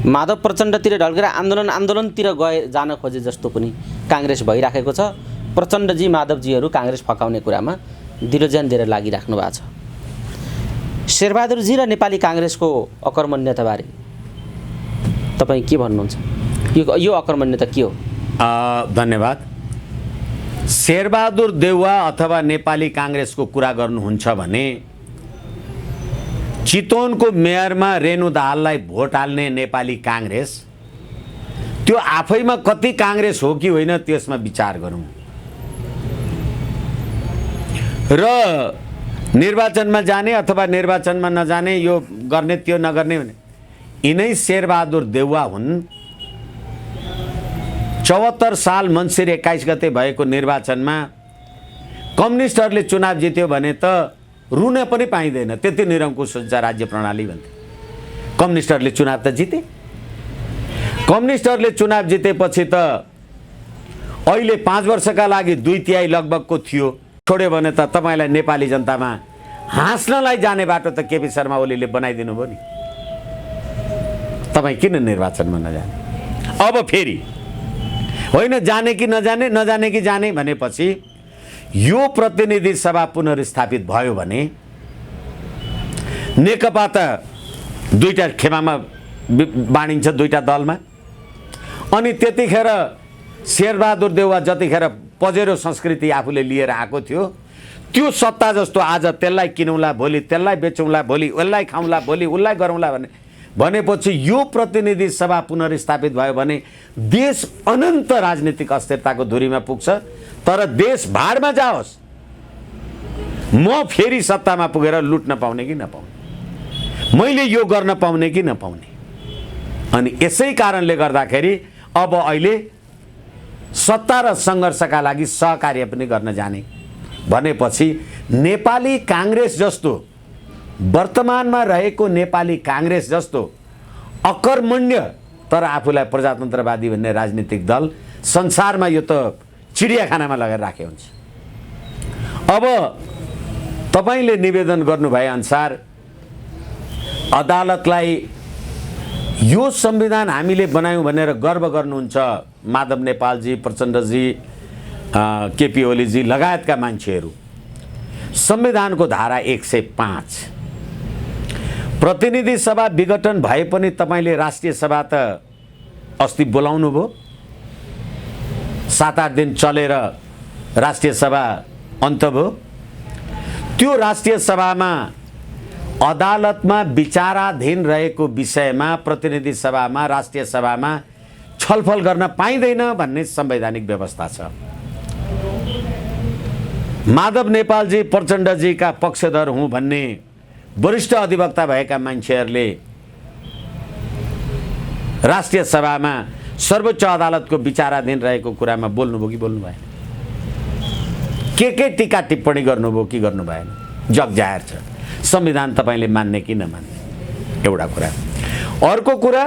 माधव प्रचण्डतिर ढल्केर आन्दोलनतिर जान खोजे जस्तो पनि काङ्ग्रेस भइराखेको छ। प्रचण्डजी, माधवजीहरू काङ्ग्रेस फकाउने कुरामा दिलोज्यान दिएर लागिराख्नु भएको छ। शेरबहादुरजी र नेपाली काङ्ग्रेसको अकर्मण्यताबारे तपाईँ के भन्नुहुन्छ? यो अकर्मण्यता के हो? धन्यवाद। शेरबहादुर देउवा अथवा नेपाली काङ्ग्रेसको कुरा गर्नुहुन्छ भने चितवनको मेयरमा रेणु दाहाललाई भोट हाल्ने नेपाली काङ्ग्रेस त्यो आफैमा कति काङ्ग्रेस हो कि होइन त्यसमा विचार गरौँ। र निर्वाचनमा जाने अथवा निर्वाचनमा नजाने, यो गर्ने त्यो नगर्ने भने यिनै शेरबहादुर देउवा हुन्। 74 साल मङ्सिर 21 गते भएको निर्वाचनमा कम्युनिस्टहरूले चुनाव जित्यो भने त रुन पनि पाइँदैन, त्यति निरङ्कुश हुन्छ राज्य प्रणाली भन्थे। कम्युनिस्टहरूले चुनाव त जिते, कम्युनिस्टहरूले चुनाव जितेपछि त अहिले 5 वर्षका लागि 2/3 लगभगको थियो। छोड्यो भने त तपाईँलाई नेपाली जनतामा हाँस्नलाई जाने बाटो त केपी शर्मा ओलीले बनाइदिनु भयो नि। तपाईँ किन निर्वाचनमा नजाने? अब फेरि होइन जाने कि नजाने, नजाने कि जाने भनेपछि यो प्रतिनिधि सभा पुनर्स्थापित भयो भने नेकपा त दुईटा खेमामा बाँडिन्छ, दुईटा दलमा। अनि त्यतिखेर शेरबहादुर देउवा जतिखेर पजेरो संस्कृति आफूले लिएर आएको थियो, त्यो सत्ता जस्तो आज त्यसलाई किनौँला, भोलि त्यसलाई बेचौँला, भोलि उसलाई खाउँला, भोलि उसलाई गरौँला भनेपछि यो प्रतिनिधि सभा पुनर्स्थापित भयो भने देश अनन्त राजनीतिक अस्थिरताको धुरीमा पुग्छ। तर देश भाडमा जाओस्, म फेरि सत्तामा पुगेर लुट्न पाउने कि नपाउने, मैले यो गर्न पाउने कि नपाउने। अनि यसै कारणले गर्दाखेरि अब अहिले सत्ता र सङ्घर्षका लागि सहकार्य पनि गर्न जाने भनेपछि नेपाली काङ्ग्रेस जस्तो, वर्तमानमा रहेको नेपाली काङ्ग्रेस जस्तो अकर्मण्य तर आफूलाई प्रजातन्त्रवादी भन्ने राजनीतिक दल संसारमा यो त चिडियाखानामा लगेर राखे हुन्छ। अब तपाईँले निवेदन गर्नुभए अनुसार अदालतलाई यो संविधान हामीले बनायौँ भनेर गर्व गर्नुहुन्छ माधव नेपालजी, प्रचण्डजी, केपी ओलीजी लगायतका मान्छेहरू। संविधानको धारा 105 प्रतिनिधि सभा विघटन भए पनि तपाईँले राष्ट्रिय सभा त अस्ति बोलाउनु भयो, 7-8 दिन चलेर राष्ट्रिय सभा अन्त भयो। त्यो राष्ट्रिय सभामा अदालतमा विचाराधीन रहेको विषयमा प्रतिनिधि सभामा, राष्ट्रिय सभामा छलफल गर्न पाइँदैन भन्ने संवैधानिक व्यवस्था छ। माधव नेपालजी, प्रचण्डजीका पक्षधर हुँ भन्ने वरिष्ठ अधिवक्ता भएका मान्छेहरूले राष्ट्रिय सभामा सर्वोच्च अदालतको विचाराधीन रहेको कुरामा बोल्नुभयो कि बोल्नु भएन? के टीका टिप्पणी गर्नुभयो कि गर्नु भएन? जग जाहेर छ। संविधान तपाईँले मान्ने कि नमान्ने एउटा कुरा। अर्को कुरा,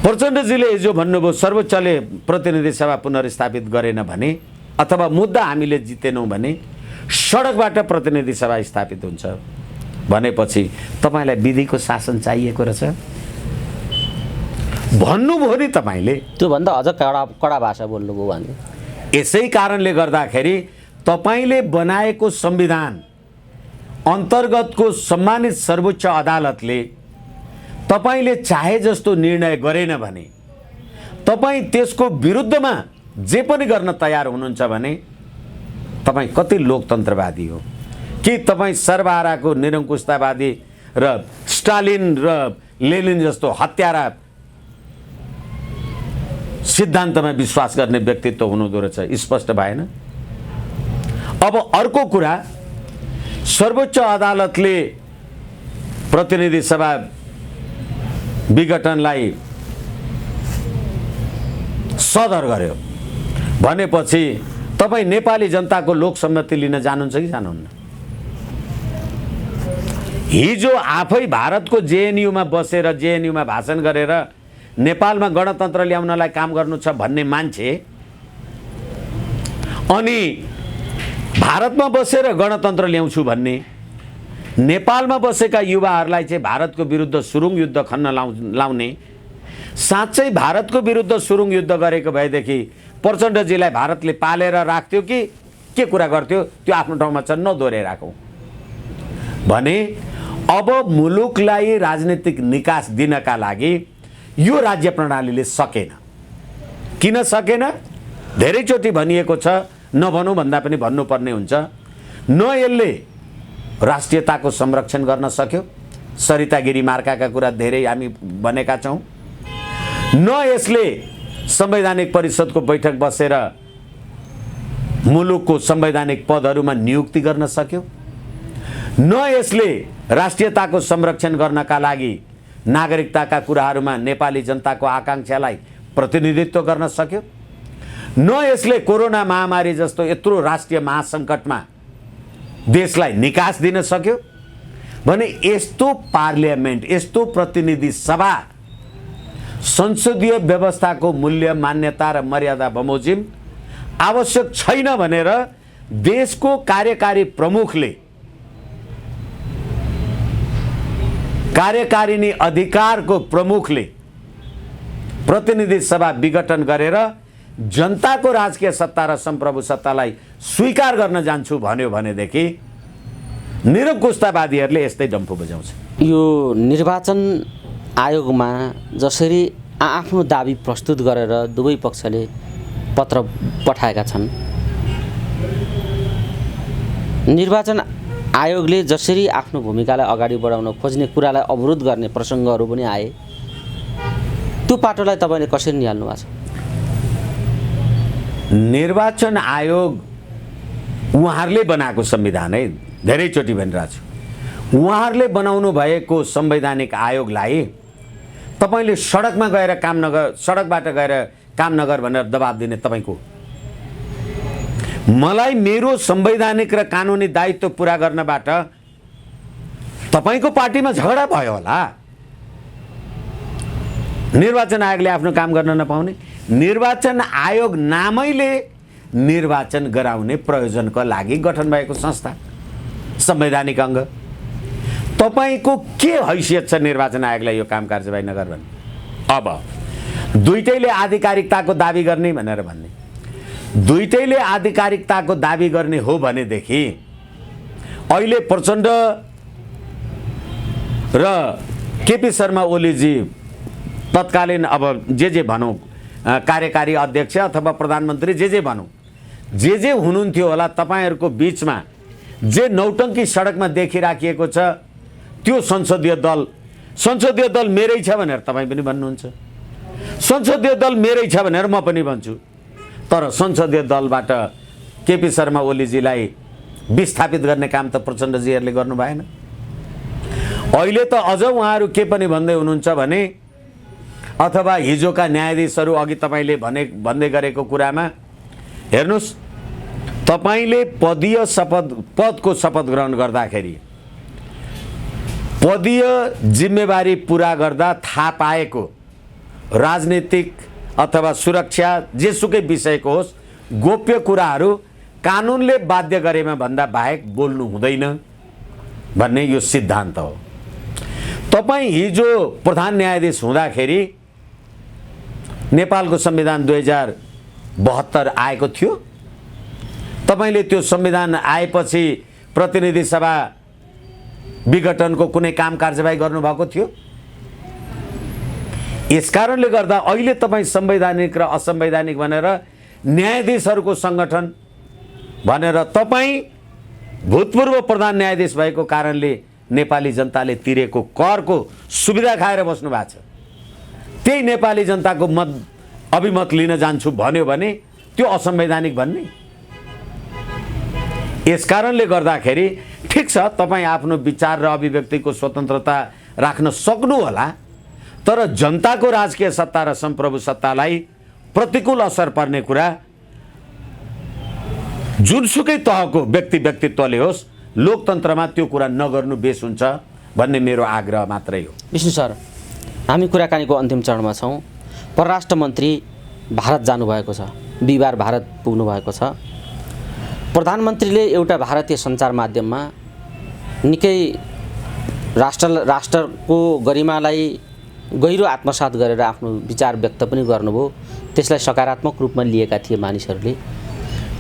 प्रचण्डजीले हिजो भन्नुभयो सर्वोच्चले प्रतिनिधि सभा पुनर्स्थापित गरेन भने अथवा मुद्दा हामीले जितेनौँ भने सडकबाट प्रतिनिधि सभा स्थापित हुन्छ भनेपछि तपाईँलाई विधिको शासन चाहिएको रहेछ भन्नुभयो नि तपाईँले। त्योभन्दा अझ कडा भाषा बोल्नुभयो भने। यसै कारणले गर्दाखेरि तपाईँले बनाएको संविधान अन्तर्गतको सम्मानित सर्वोच्च अदालतले तपाईँले चाहे जस्तो निर्णय गरेन भने तपाईँ त्यसको विरुद्धमा जे पनि गर्न तयार हुनुहुन्छ भने तपाईँ कति लोकतन्त्रवादी हो? कि तपाईँ सर्वहाराको निरङ्कुशतावादी र स्टालिन र लेनिन जस्तो हत्यारा सिद्धान्तमा विश्वास गर्ने व्यक्तित्व हुनुहुँदो रहेछ? स्पष्ट भएन? अब अर्को कुरा, सर्वोच्च अदालतले प्रतिनिधि सभा विघटनलाई सदर गर्यो भनेपछि तपाईँ नेपाली जनताको लोकसम्मति लिन जानुहुन्छ कि जानुहुन्न? हिजो आफै भारतको जेएनयूमा बसेर जेएनयूमा भाषण गरेर नेपालमा गणतन्त्र ल्याउनलाई काम गर्नु छ भन्ने मान्छे अनि भारतमा बसेर गणतन्त्र ल्याउँछु भन्ने नेपालमा बसेका युवाहरूलाई चाहिँ भारतको विरुद्ध सुरुङ युद्ध खन्न लाउने, साँच्चै भारतको विरुद्ध सुरुङ युद्ध गरेको भएदेखि प्रचण्डजीलाई भारतले पालेर राख्थ्यो कि के कुरा गर्थ्यो? त्यो आफ्नो ठाउँमा छ, नदोहोऱ्याइराखौँ भने। अब मुलुकलाई राजनीतिक निकास दिनका लागि यो राज्य प्रणालीले सकेन। किन सकेन? धेरैचोटि भनिएको छ, नभनौँ भन्दा पनि भन्नुपर्ने हुन्छ। न यसले राष्ट्रियताको संरक्षण गर्न सक्यो, सरिता गिरी मार्काका कुरा धेरै हामी भनेका छौँ। न यसले संवैधानिक परिषदको बैठक बसेर मुलुकको संवैधानिक पदहरूमा नियुक्ति गर्न सक्यो, न यसले राष्ट्रियताको संरक्षण गर्नका लागि नागरिकताका कुराहरूमा नेपाली जनताको आकाङ्क्षालाई प्रतिनिधित्व गर्न सक्यो, न यसले कोरोना महामारी जस्तो यत्रो राष्ट्रिय महासङ्कटमा देशलाई निकास दिन सक्यो भने यस्तो पार्लियामेन्ट, यस्तो प्रतिनिधि सभा संसदीय व्यवस्थाको मूल्य, मान्यता र मर्यादा बमोजिम आवश्यक छैन भनेर देशको कार्यकारी प्रमुखले, कार्यकारिणी अधिकारको प्रमुखले प्रतिनिधि सभा विघटन गरेर जनताको राजकीय सत्ता र सम्प्रभु सत्तालाई स्वीकार गर्न जान्छु भन्यो भनेदेखि निरङ्कुशतावादीहरूले यस्तै डम्फु बजाउँछ। यो निर्वाचन आयोगमा जसरी आफ्नो दाबी प्रस्तुत गरेर दुवै पक्षले पत्र पठाएका छन्, निर्वाचन आयोगले जसरी आफ्नो भूमिकालाई अगाडि बढाउन खोज्ने कुरालाई अवरोध गर्ने प्रसङ्गहरू पनि आए, त्यो पाटोलाई तपाईँले कसरी निहाल्नु भएको छ? निर्वाचन आयोग उहाँहरूले बनाएको संविधान है, धेरैचोटि भनिरहेको छु। उहाँहरूले बनाउनु भएको संवैधानिक आयोगलाई तपाईँले सडकमा गएर काम नगर, सडकबाट गएर काम नगर भनेर दबाब दिने तपाईँको, मलाई मेरो संवैधानिक र कानुनी दायित्व पुरा गर्नबाट तपाईँको पार्टीमा झगडा भयो होला। निर्वाचन आयोगले आफ्नो काम गर्न नपाउने, निर्वाचन आयोग नामैले निर्वाचन गराउने प्रयोजनको लागि गठन भएको संस्था, संवैधानिक अङ्ग। तपाईँको के हैसियत छ निर्वाचन आयोगलाई यो काम कारबाही नगर भन्ने? अब दुईटैले आधिकारिकताको दाबी गर्ने भनेर भन्ने, दुईटैले आधिकारिकताको दाबी गर्ने हो भनेदेखि अहिले प्रचण्ड र केपी शर्मा ओलीजी तत्कालीन अब जे भनौँ कार्यकारी अध्यक्ष अथवा प्रधानमन्त्री जे भनौँ, जे हुनुहुन्थ्यो होला, तपाईँहरूको बिचमा जे नौटङ्की सडकमा देखिराखिएको छ त्यो संसदीय दल मेरै छ भनेर तपाईँ पनि भन्नुहुन्छ, संसदीय दल मेरै छ भनेर म पनि भन्छु। तर संसदीय दलबाट केपी शर्मा ओलीजीलाई विस्थापित गर्ने काम त प्रचण्डजीहरूले गर्नु भएन। अहिले त अझ उहाँहरू के पनि भन्दै हुनुहुन्छ भने, अथवा हिजोका न्यायाधीशहरू अघि तपाईँले भन्दै गरेको कुरामा हेर्नुहोस्, तपाईँले पदको शपथ ग्रहण गर्दाखेरि पदीय जिम्मेवारी पुरा गर्दा थाहा पाएको राजनीतिक अथवा सुरक्षा जेसुकै विषयको होस्, गोप्य कुराहरू कानुनले बाध्य गरेमा भन्दा बाहेक बोल्नु हुँदैन भन्ने यो सिद्धान्त हो। तपाईँ हिजो प्रधान न्यायाधीश हुँदाखेरि नेपालको संविधान 2072 आएको थियो, तपाईले त्यो संविधान आएपछि प्रतिनिधि सभा विघटनको कुनै काम कारबाही गर्नुभएको थियो? यसकारणले गर्दा अहिले तपाईँ संवैधानिक र असंवैधानिक भनेर न्यायाधीशहरूको संगठन भनेर तपाईँ भूतपूर्व प्रधान न्यायाधीश भएको कारणले नेपाली जनताले तिरेको करको सुविधा खाएर बस्नु भएको छ। त्यही नेपाली जनताको अभिमत लिन जान्छु भन्यो भने त्यो असंवैधानिक भन्ने। यसकारणले गर्दाखेरि ठिक छ, तपाईँ आफ्नो विचार र अभिव्यक्तिको स्वतन्त्रता राख्न सक्नु होला, तर जनताको राजकीय सत्ता र सम्प्रभु सत्तालाई प्रतिकूल असर पर्ने कुरा जुनसुकै तहको व्यक्तित्वले होस्, लोकतन्त्रमा त्यो कुरा नगर्नु बेस हुन्छ भन्ने मेरो आग्रह मात्रै हो। विष्णु सर, हामी कुराकानीको अन्तिम चरणमा छौँ। परराष्ट्र मन्त्री भारत जानुभएको छ, बिहिबार भारत पुग्नु भएको छ। प्रधानमन्त्रीले एउटा भारतीय सञ्चार माध्यममा निकै राष्ट्रको गरिमालाई गहिरो आत्मसात गरेर आफ्नो विचार व्यक्त पनि गर्नुभयो। त्यसलाई सकारात्मक रूपमा लिएका थिए मानिसहरूले।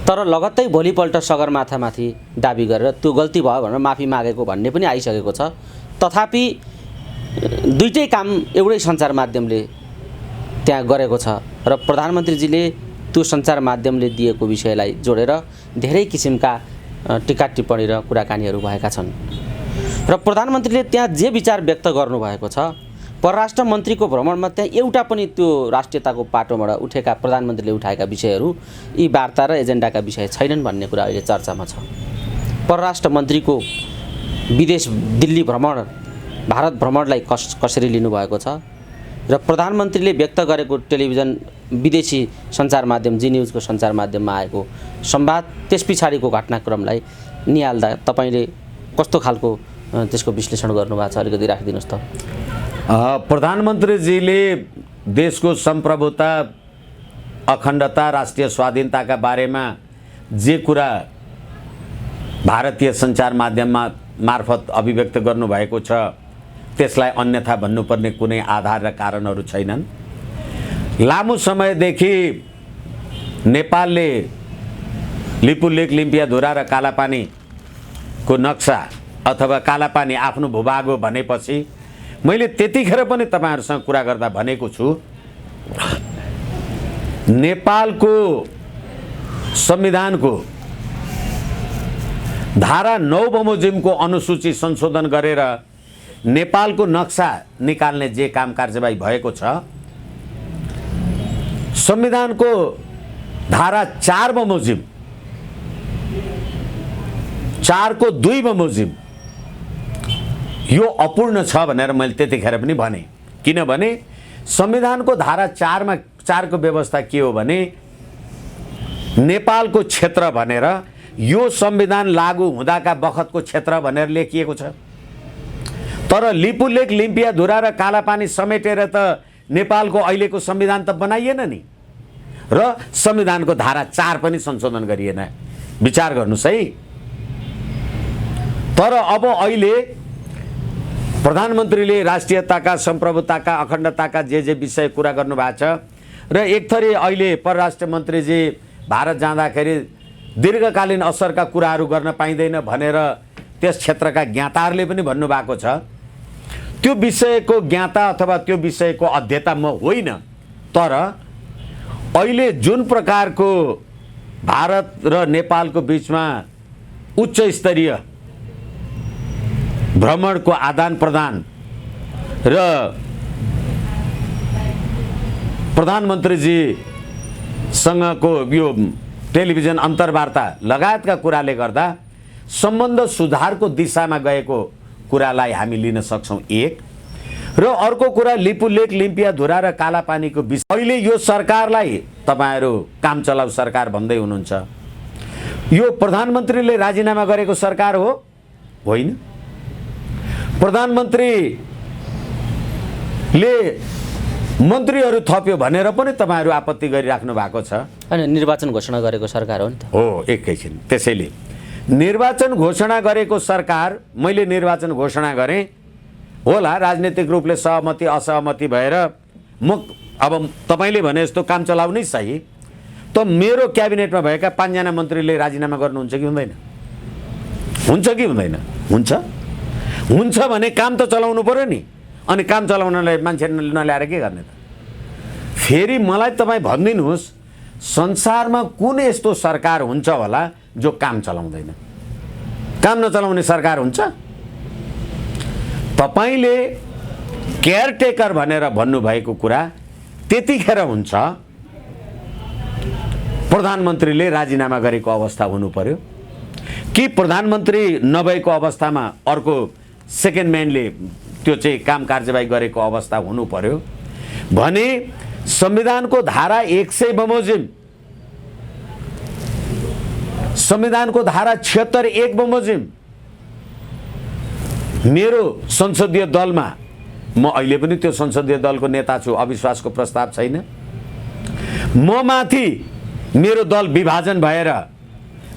तर लगत्तै भोलिपल्ट सगरमाथामाथि दाबी गरेर त्यो गल्ती भयो भनेर माफी मागेको भन्ने पनि आइसकेको छ। तथापि दुईटै काम एउटै सञ्चार माध्यमले त्यहाँ गरेको छ र प्रधानमन्त्रीजीले त्यो सञ्चार माध्यमले दिएको विषयलाई जोडेर धेरै किसिमका टिका टिप्पणी र कुराकानीहरू भएका छन् र प्रधानमन्त्रीले त्यहाँ जे विचार व्यक्त गर्नुभएको छ, परराष्ट्र मन्त्रीको भ्रमणमा त्यहाँ एउटा पनि त्यो राष्ट्रियताको पाटोबाट उठेका प्रधानमन्त्रीले उठाएका विषयहरू यी वार्ता र एजेन्डाका विषय छैनन् भन्ने कुरा अहिले चर्चामा छ। परराष्ट्र मन्त्रीको विदेश दिल्ली भ्रमण, भारत भ्रमणलाई कसरी लिनुभएको छ र प्रधानमन्त्रीले व्यक्त गरेको टेलिभिजन विदेशी सञ्चार माध्यम जी न्युजको सञ्चार माध्यममा आएको संवाद, त्यस पछाडिको घटनाक्रमलाई निहाल्दा तपाईँले कस्तो खालको त्यसको विश्लेषण गर्नुभएको छ, अलिकति राखिदिनुहोस् त। प्रधानमन्त्रीजीले देशको सम्प्रभुता, अखण्डता, राष्ट्रिय स्वाधीनताका बारेमा जे कुरा भारतीय सञ्चार माध्यममा मार्फत अभिव्यक्त गर्नुभएको छ त्यसलाई अन्यथा भन्नुपर्ने कुनै आधार र कारणहरू छैनन्। लामो समयदेखि नेपालले लिपुलेक, लिम्पियाधुरा र कालापानीको नक्सा अथवा कालापानी आफ्नो भूभाग हो भनेपछि मैले त्यतिखेर पनि तपाईँहरूसँग कुरा गर्दा भनेको छु, नेपालको संविधानको धारा 9 बमोजिमको अनुसूची संशोधन गरेर नेपालको नक्सा निकाल्ने जे काम कार्यवाही भएको छ, संविधानको धारा 4 बमोजिम, 4 को 2 बमोजिम यो अपूर्ण छ भनेर मैले त्यतिखेर पनि भने। किनभने संविधानको धारा 4 मा 4 को व्यवस्था के हो भने नेपालको क्षेत्र भनेर यो संविधान लागू हुँदाका बखतको क्षेत्र भनेर लेखिएको छ। तर लिपुलेक, लिम्पियाधुरा र कालापानी समेटेर त नेपालको अहिलेको संविधान त बनाइएन नि, र संविधानको धारा 4 पनि संशोधन गरिएन। विचार गर्नुस् है। तर अब अहिले प्रधानमन्त्रीले राष्ट्रियताका, सम्प्रभुताका, अखण्डताका जे विषय कुरा गर्नुभएको छ र एक थरी अहिले परराष्ट्र मन्त्रीजी भारत जाँदाखेरि दीर्घकालीन असरका कुराहरू गर्न पाइँदैन भनेर त्यस क्षेत्रका ज्ञाताहरूले पनि भन्नुभएको छ। त्यो विषयको ज्ञाता अथवा त्यो विषयको अध्येता म होइन, तर अहिले जुन प्रकारको भारत र नेपालको बीचमा उच्च स्तरीय भ्रमणको आदान प्रदान र प्रधानमन्त्रीजीसँगको यो टेलिभिजन अन्तर्वार्ता लगायतका कुराले गर्दा सम्बन्ध सुधारको दिशामा गएको कुरालाई हामी लिन सक्छौँ। एक र अर्को कुरा लिपुलेक, लिम्पियाधुरा र कालापानीको विषय। अहिले यो सरकारलाई तपाईहरू काम चलाउ सरकार भन्दै हुनुहुन्छ। यो प्रधानमन्त्रीले राजीनामा गरेको सरकार हो? होइन। प्रधानमन्त्रीले मन्त्रीहरू थप्यो भनेर पनि तपाईहरू आपत्ति गरिराख्नु भएको छ। अनि निर्वाचन घोषणा गरेको सरकार हो नि त। हो, एकैछिन। त्यसैले निर्वाचन घोषणा गरेको सरकार, मैले निर्वाचन घोषणा गरेँ होला, राजनीतिक रूपले सहमति असहमति भएर म अब तपाईँले भने जस्तो काम चलाउनै सही, त मेरो क्याबिनेटमा भएका 5 जना मन्त्रीले राजीनामा गर्नुहुन्छ कि हुँदैन? हुन्छ कि हुँदैन? हुन्छ। हुन्छ भने काम त चलाउनु पर्यो नि। अनि काम चलाउनलाई मान्छे नल्याएर के गर्ने त? फेरि मलाई तपाईँ भनिदिनुहोस्, संसारमा कुन यस्तो सरकार हुन्छ होला जो काम चलाउँदैन? काम नचलाउने सरकार हुन्छ? तपाईँले केयरटेकर भनेर भन्नुभएको कुरा त्यतिखेर हुन्छ प्रधानमन्त्रीले राजीनामा गरेको अवस्था हुनु पर्यो कि प्रधानमन्त्री नभएको अवस्थामा अर्को सेकेन्ड म्यानले त्यो चाहिँ काम कार्यवाही गरेको अवस्था हुनु पर्यो भने संविधानको धारा 100 बमोजिम, संविधानको धारा 76 1 बमोजिम मेरो संसदीय दलमा, म अहिले पनि त्यो संसदीय दलको नेता छु, अविश्वासको प्रस्ताव छैन। म माथि मेरो दल विभाजन भएर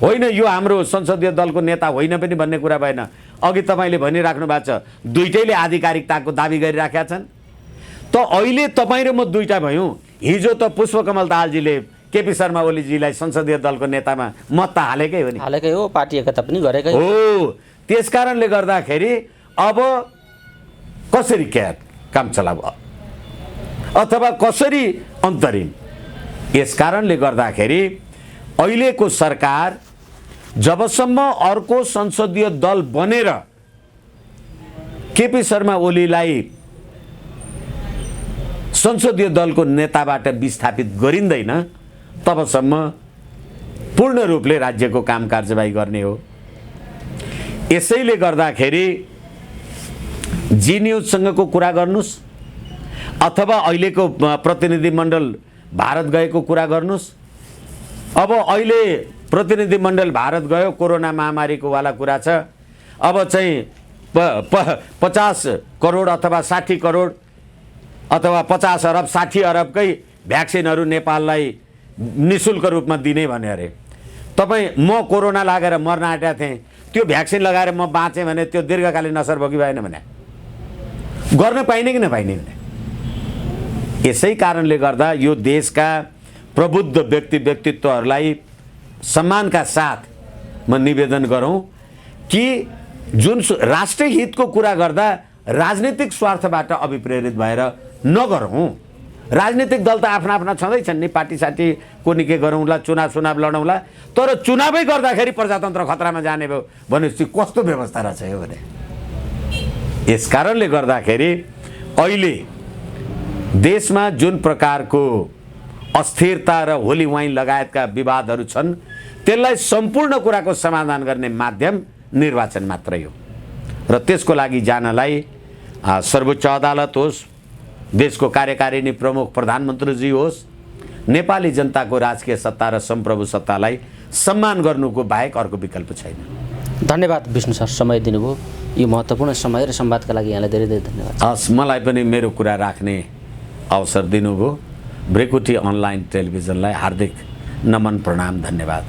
होइन यो हाम्रो संसदीय दलको नेता होइन पनि भन्ने कुरा भएन। अघि तपाईँले भनिराख्नु भएको छ दुईटैले आधिकारिकताको दाबी गरिराखेका छन्। त अहिले तपाईँ र म दुईटा भयौँ। हिजो त पुष्पकमल दाहालजीले केपी शर्मा ओलीजीलाई संसदीय दलको नेतामा मत त हालेकै हो नि, हालेकै हो, पार्टी एकता पनि गरेकै हो। त्यस कारणले गर्दाखेरि अब कसरी काम चलाऊ अथवा कसरी अन्तरिम, यस कारणले गर्दाखेरि अहिलेको सरकार जबसम्म अर्को संसदीय दल बनेर केपी शर्मा ओलीलाई संसदीय दलको नेताबाट विस्थापित गरिँदैन तबसम्म पूर्ण रूपले राज्यको काम कार्यवाही गर्ने हो। यसैले गर्दाखेरि जी न्युजसँगको कुरा गर्नुस् अथवा अहिलेको प्रतिनिधिमण्डल भारत गएको कुरा गर्नुस्। अब अहिले प्रतिनिधिमण्डल भारत गयो, कोरोना महामारीको वाला कुरा छ। अब चाहिँ 50 करोड अथवा 60 करोड अथवा 50 अरब 60 अरबकै भ्याक्सिनहरू नेपाललाई निःशुल्क रूपमा दिने भने अरे तपाईँ म कोरोना लागेर मर्न आँटेको थिएँ त्यो भ्याक्सिन लगाएर म बाँचेँ भने त्यो दीर्घकालीन असर भयो कि भएन भने गर्न पाइने कि नपाइने भने यसै कारणले गर्दा यो देशका प्रबुद्ध व्यक्तित्वहरूलाई सम्मानका साथ म निवेदन गरौँ कि जुन राष्ट्रिय हितको कुरा गर्दा राजनीतिक स्वार्थबाट अभिप्रेरित भएर नगरौँ। राजनीतिक दल त आफ्ना आफ्ना छँदैछन् नि, पार्टी साटी कुनै के गरौँला, चुनाव लडौँला, तर चुनावै गर्दाखेरि प्रजातन्त्र खतरामा जाने भयो भनेपछि कस्तो व्यवस्था रहेछ यो भने। यस कारणले गर्दाखेरि अहिले देशमा जुन प्रकारको अस्थिरता र होली वाइन लगायतका विवादहरू छन् त्यसलाई सम्पूर्ण कुराको समाधान गर्ने माध्यम निर्वाचन मात्रै हो र त्यसको लागि जानलाई सर्वोच्च अदालत होस्, देशको कार्यकारिणी प्रमुख प्रधानमन्त्रीजी होस्, नेपाली जनताको राजकीय सत्ता र सम्प्रभु सत्तालाई सम्मान गर्नुको बाहेक अर्को विकल्प छैन। धन्यवाद विष्णु सर, समय दिनुभयो। यो महत्त्वपूर्ण समय र संवादका लागि यहाँलाई धेरै धेरै धन्यवाद। हस्, मलाई पनि मेरो कुरा राख्ने अवसर दिनुभयो। भ्रिकुटी अनलाइन टेलिभिजनलाई हार्दिक नमन प्रणाम, धन्यवाद।